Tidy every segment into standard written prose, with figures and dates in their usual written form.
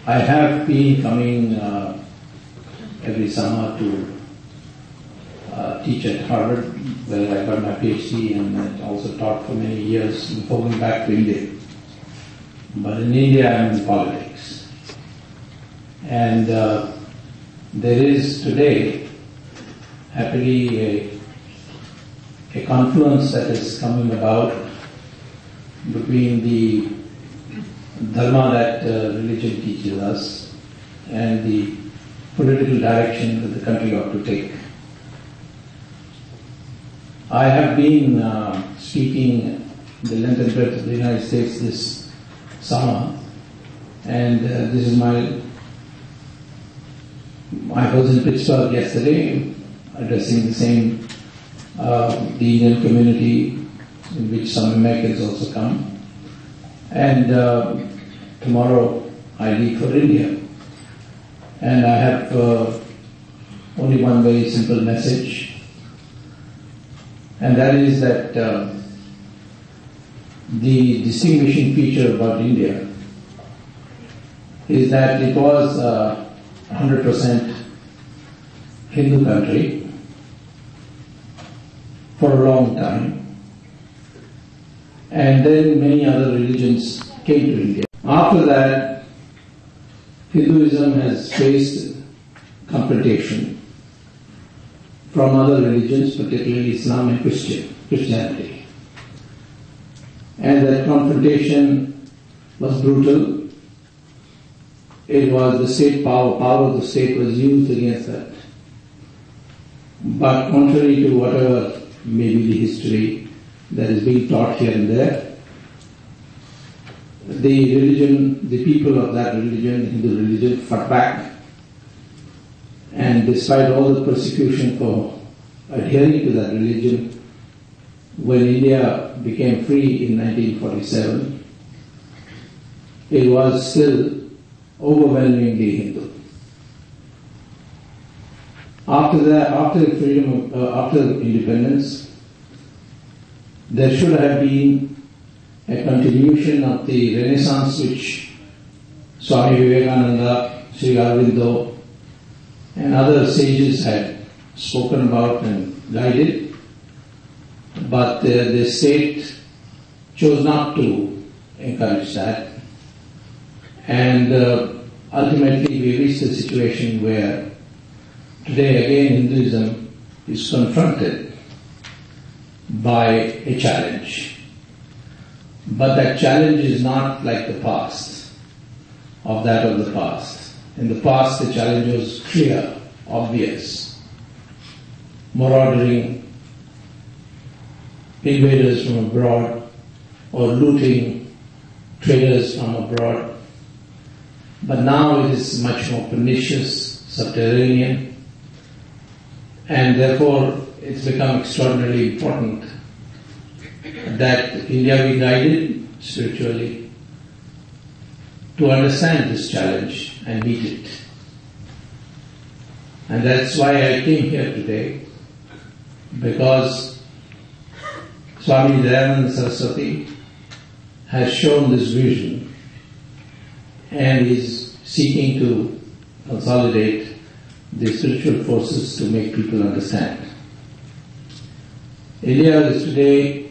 I have been coming every summer to teach at Harvard, where I got my PhD, and I also taught for many years before going back to India. But in India, I'm in politics. And there is today, happily, a confluence that is coming about between the Dharma that religion teaches us and the political direction that the country ought to take. I have been speaking the length and breadth of the United States this summer, and this is I was in Pittsburgh yesterday addressing the same the Indian community, in which some Americans also come, and tomorrow I leave for India, and I have only one very simple message, and that is that the distinguishing feature about India is that it was 100% Hindu country for a long time, and then many other religions came to India. After that, Hinduism has faced confrontation from other religions, particularly Islam and Christianity. And that confrontation was brutal. It was the state power of the state was used against that. But contrary to whatever may be the history that is being taught here and there, the people of that religion, Hindu religion, fought back. And despite all the persecution for adhering to that religion, when India became free in 1947, it was still overwhelmingly Hindu. After independence, there should have been a continuation of the Renaissance which Swami Vivekananda, Sri Aurobindo, and other sages had spoken about and guided, but the state chose not to encourage that, and ultimately we reached a situation where today again Hinduism is confronted by a challenge. But that challenge is not like the past, of that of the past. In the past the challenge was clear, obvious. Marauding, invaders from abroad, or looting traders from abroad. But now it is much more pernicious, subterranean, and therefore it's become extraordinarily important that India be guided spiritually to understand this challenge and meet it. And that's why I came here today, because Swami Dayanand Saraswathi has shown this vision and is seeking to consolidate the spiritual forces to make people understand. India is today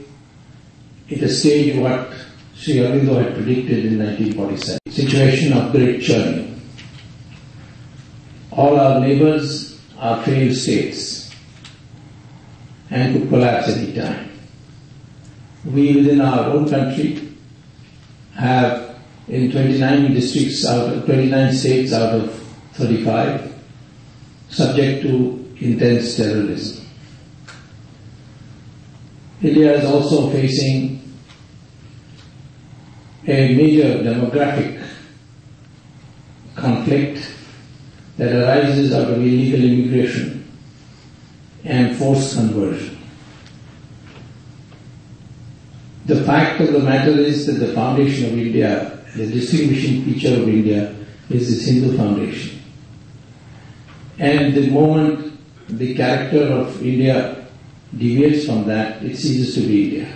at a stage what Sri Aurobindo had predicted in 1947, situation of great churning. All our neighbors are failed states and could collapse any time. We within our own country have in 29 states out of 35 subject to intense terrorism. India is also facing a major demographic conflict that arises out of illegal immigration and forced conversion. The fact of the matter is that the foundation of India, the distinguishing feature of India, is its Hindu foundation. And the moment the character of India deviates from that, it ceases to be India.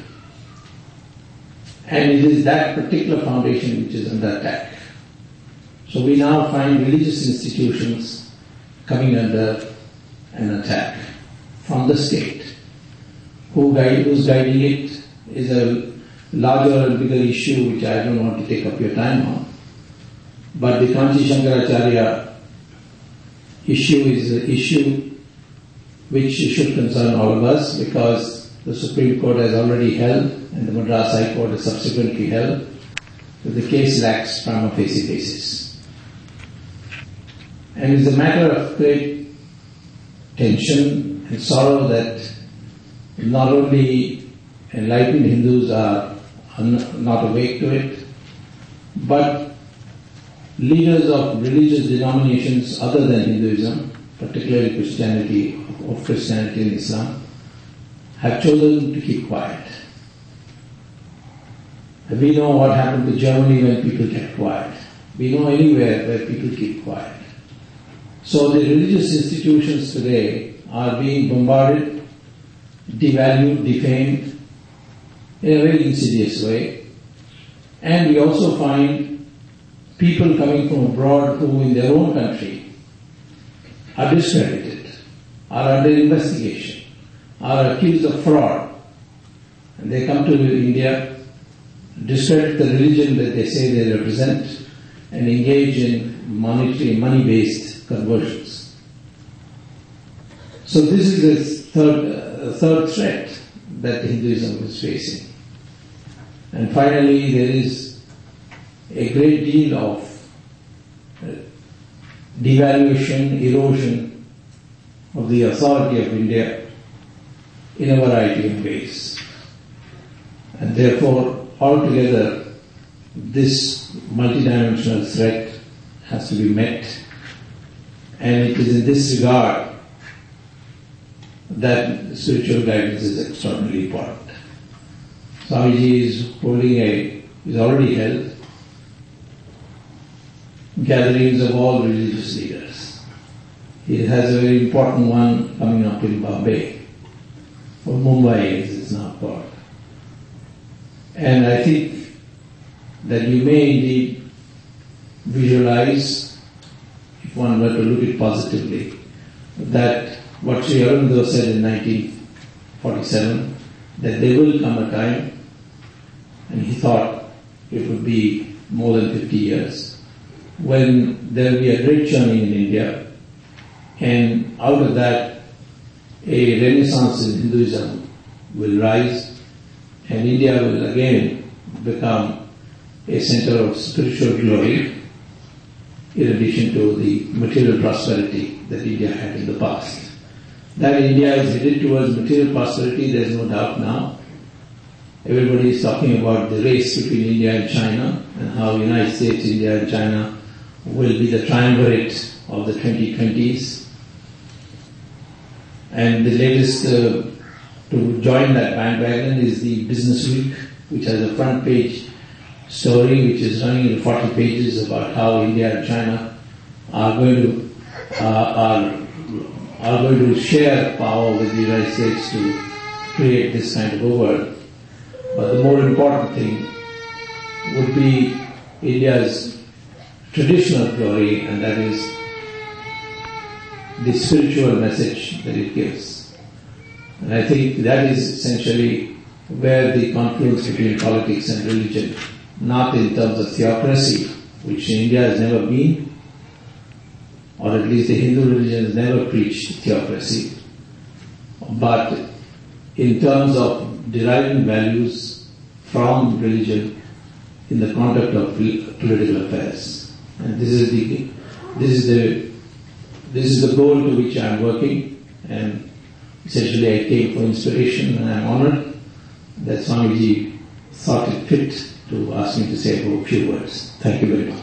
And it is that particular foundation which is under attack. So we now find religious institutions coming under an attack from the state. Who's guiding it is a larger and bigger issue which I don't want to take up your time on. But the Kanchi Shankaracharya issue is an issue which should concern all of us, because the Supreme Court has already held and the Madras High Court has subsequently held that the case lacks prima facie basis. And it's a matter of great tension and sorrow that not only enlightened Hindus are not awake to it, but leaders of religious denominations other than Hinduism, particularly Christianity and Islam, have chosen to keep quiet. And we know what happened to Germany when people kept quiet. We know anywhere where people keep quiet. So the religious institutions today are being bombarded, devalued, defamed in a very insidious way. And we also find people coming from abroad who in their own country are discredited, are under investigation, are accused of fraud. And they come to India, discredit the religion that they say they represent, and engage in money-based conversions. So this is the third threat that Hinduism is facing. And finally, there is a great deal of devaluation, erosion of the authority of India in a variety of ways. And therefore, altogether, this multidimensional threat has to be met. And it is in this regard that spiritual guidance is extraordinarily important. Swamiji is already held gatherings of all religious leaders. He has a very important one coming up in Bombay, or Mumbai as it's now called. And I think that you may indeed visualize, if one were to look at it positively, that what Sri Aurobindo said in 1947, that there will come a time, and he thought it would be more than 50 years, when there will be a great churning in India, and out of that a renaissance in Hinduism will rise, and India will again become a center of spiritual glory, in addition to the material prosperity that India had in the past. That India is headed towards material prosperity, there is no doubt now. Everybody is talking about the race between India and China, and how United States, India and China will be the triumvirate of the 2020s. And the latest to join that bandwagon is the Business Week, which has a front page story which is running in 40 pages about how India and China are going to share power with the United States to create this kind of a world. But the more important thing would be India's traditional glory, and that is the spiritual message that it gives. And I think that is essentially where the confluence between politics and religion, not in terms of theocracy, which India has never been, or at least the Hindu religion has never preached theocracy, but in terms of deriving values from religion in the conduct of political affairs. And this is the goal to which I am working, and essentially I came for inspiration, and I am honored that Swamiji thought it fit to ask me to say a few words. Thank you very much.